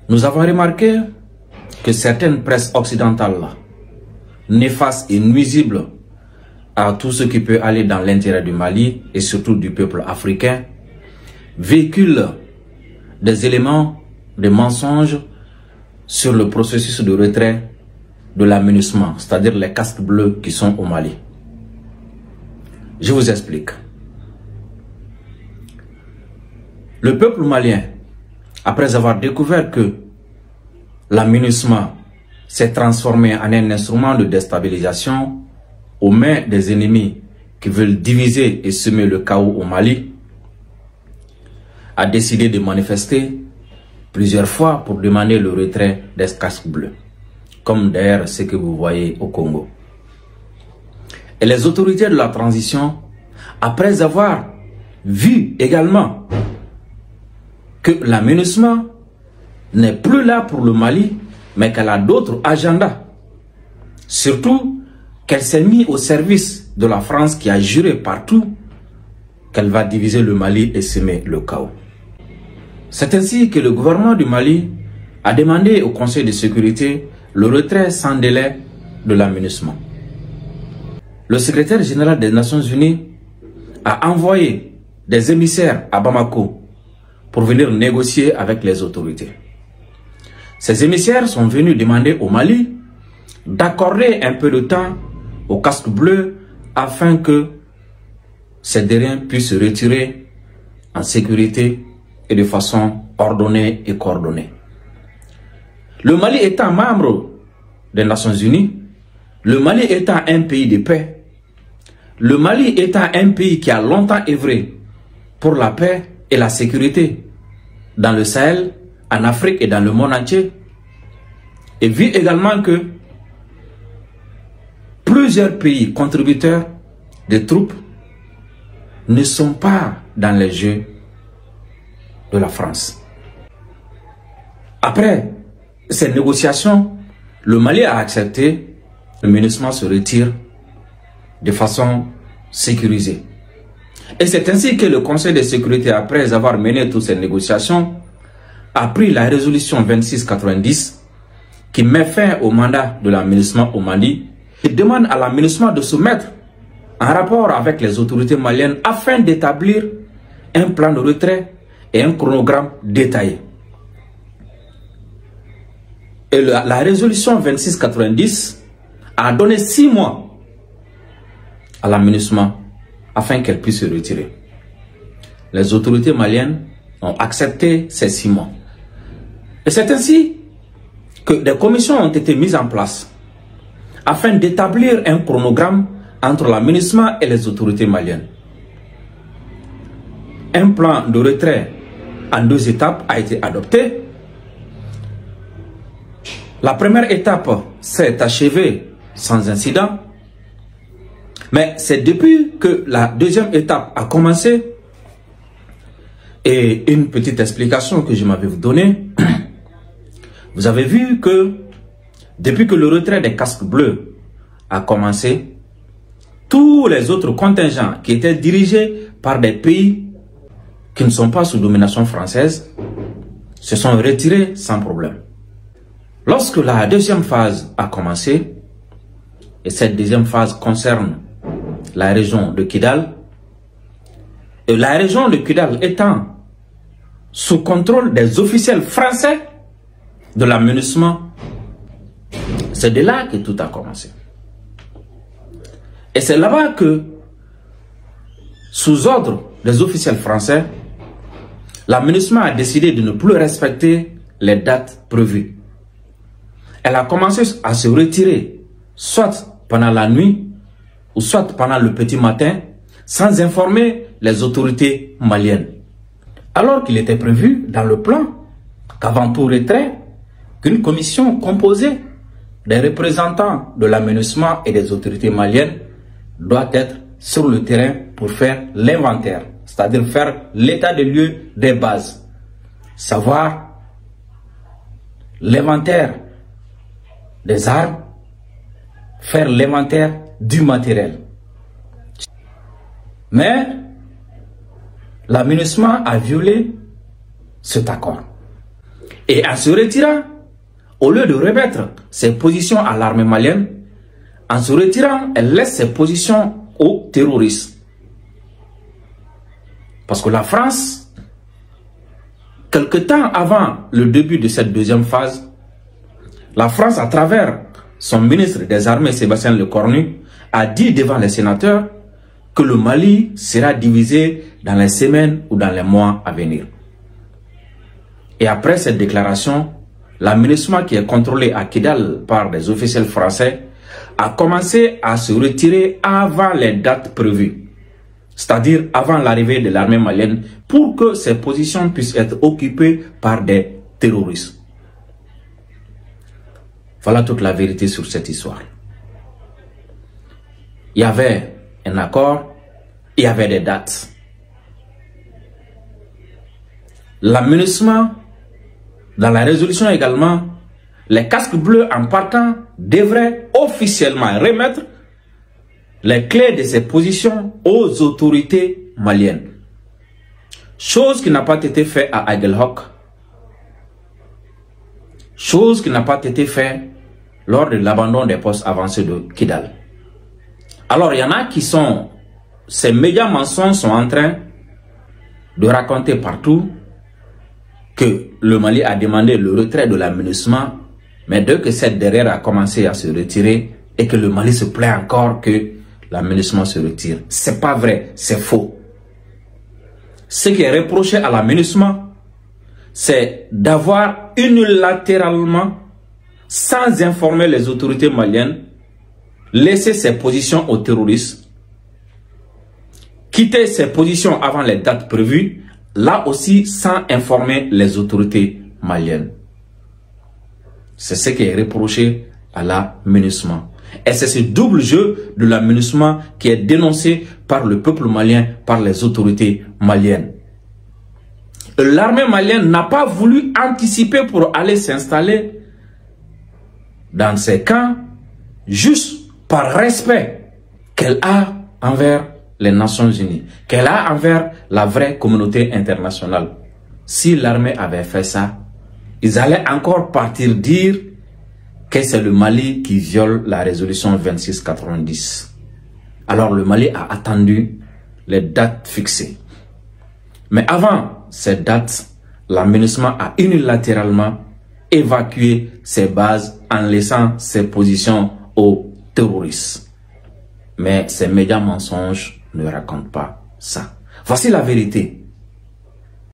Nous avons remarqué que certaines presses occidentales, néfastes et nuisibles à tout ce qui peut aller dans l'intérêt du Mali et surtout du peuple africain, véhiculent des éléments de mensonges sur le processus de retrait de la MINUSMA, c'est-à-dire les casques bleus qui sont au Mali. Je vous explique. Le peuple malien, après avoir découvert que la MINUSMA s'est transformée en un instrument de déstabilisation aux mains des ennemis qui veulent diviser et semer le chaos au Mali, a décidé de manifester plusieurs fois pour demander le retrait des casques bleus, comme d'ailleurs ce que vous voyez au Congo. Et les autorités de la transition, après avoir vu également que la MINUSMA n'est plus là pour le Mali, mais qu'elle a d'autres agendas. Surtout qu'elle s'est mise au service de la France qui a juré partout qu'elle va diviser le Mali et semer le chaos. C'est ainsi que le gouvernement du Mali a demandé au Conseil de sécurité le retrait sans délai de la MINUSMA. Le secrétaire général des Nations Unies a envoyé des émissaires à Bamako pour venir négocier avec les autorités. Ces émissaires sont venus demander au Mali d'accorder un peu de temps aux casques bleus afin que ces derniers puissent se retirer en sécurité et de façon ordonnée et coordonnée. Le Mali étant membre des Nations Unies, le Mali étant un pays de paix, le Mali étant un pays qui a longtemps œuvré pour la paix et la sécurité dans le Sahel, en Afrique et dans le monde entier, et vu également que plusieurs pays contributeurs de troupes ne sont pas dans les jeux de la France. Après ces négociations, le Mali a accepté, le MINUSMA se retire de façon sécurisée. Et c'est ainsi que le Conseil de sécurité, après avoir mené toutes ces négociations, a pris la résolution 2690 qui met fin au mandat de la MINUSMA au Mali et demande à la MINUSMA de se mettre en rapport avec les autorités maliennes afin d'établir un plan de retrait et un chronogramme détaillé. Et la résolution 2690 a donné 6 mois à la MINUSMA afin qu'elle puisse se retirer. Les autorités maliennes ont accepté ces 6 mois. Et c'est ainsi que des commissions ont été mises en place afin d'établir un chronogramme entre la MINUSMA et les autorités maliennes. Un plan de retrait en 2 étapes a été adopté. La première étape s'est achevée sans incident. Mais c'est depuis que la deuxième étape a commencé. Et une petite explication que je m'avais vous donnée. Vous avez vu que depuis que le retrait des casques bleus a commencé, tous les autres contingents qui étaient dirigés par des pays qui ne sont pas sous domination française se sont retirés sans problème. Lorsque la deuxième phase a commencé, et cette deuxième phase concerne la région de Kidal, et la région de Kidal étant sous contrôle des officiels français de la MINUSMA, c'est de là que tout a commencé. Et c'est là-bas que, sous ordre des officiels français, la MINUSMA a décidé de ne plus respecter les dates prévues. Elle a commencé à se retirer, soit pendant la nuit, ou soit pendant le petit matin, sans informer les autorités maliennes. Alors qu'il était prévu dans le plan qu'avant tout retrait, qu'une commission composée des représentants de la MINUSMA et des autorités maliennes doit être sur le terrain pour faire l'inventaire, c'est-à-dire faire l'état des lieux des bases, savoir l'inventaire des armes, faire l'inventaire du matériel. Mais la MINUSMA a violé cet accord. Et en se retirant, au lieu de remettre ses positions à l'armée malienne, en se retirant, elle laisse ses positions aux terroristes. Parce que la France, quelque temps avant le début de cette deuxième phase, la France, à travers son ministre des Armées, Sébastien Lecornu, a dit devant les sénateurs que le Mali sera divisé dans les semaines ou dans les mois à venir. Et après cette déclaration, l'aménagement qui est contrôlé à Kidal par des officiels français a commencé à se retirer avant les dates prévues, c'est-à-dire avant l'arrivée de l'armée malienne, pour que ces positions puissent être occupées par des terroristes. Voilà toute la vérité sur cette histoire. Il y avait un accord, il y avait des dates. L'aménagement, dans la résolution également, les casques bleus en partant devraient officiellement remettre les clés de ces positions aux autorités maliennes. Chose qui n'a pas été faite à Aguelhok. Chose qui n'a pas été faite lors de l'abandon des postes avancés de Kidal. Alors il y en a qui sont, ces médias mensonges sont en train de raconter partout que le Mali a demandé le retrait de l'aménagement, mais dès que cette derrière a commencé à se retirer et que le Mali se plaint encore que l'aménagement se retire. C'est pas vrai, c'est faux. Ce qui est reproché à l'aménagement, c'est d'avoir unilatéralement, sans informer les autorités maliennes, laissé ses positions aux terroristes, quitter ses positions avant les dates prévues, là aussi sans informer les autorités maliennes. C'est ce qui est reproché à l'aménagement. Et c'est ce double jeu de l'aménagement qui est dénoncé par le peuple malien, par les autorités maliennes. L'armée malienne n'a pas voulu anticiper pour aller s'installer dans ces camps, juste par respect qu'elle a envers les Nations Unies, qu'elle a envers la vraie communauté internationale. Si l'armée avait fait ça, ils allaient encore partir dire que c'est le Mali qui viole la résolution 2690. Alors le Mali a attendu les dates fixées. Mais avant ces dates, l'aménagement a unilatéralement évacué ses bases en laissant ses positions aux terroristes. Mais ces médias mensonges ne racontent pas ça. Voici la vérité.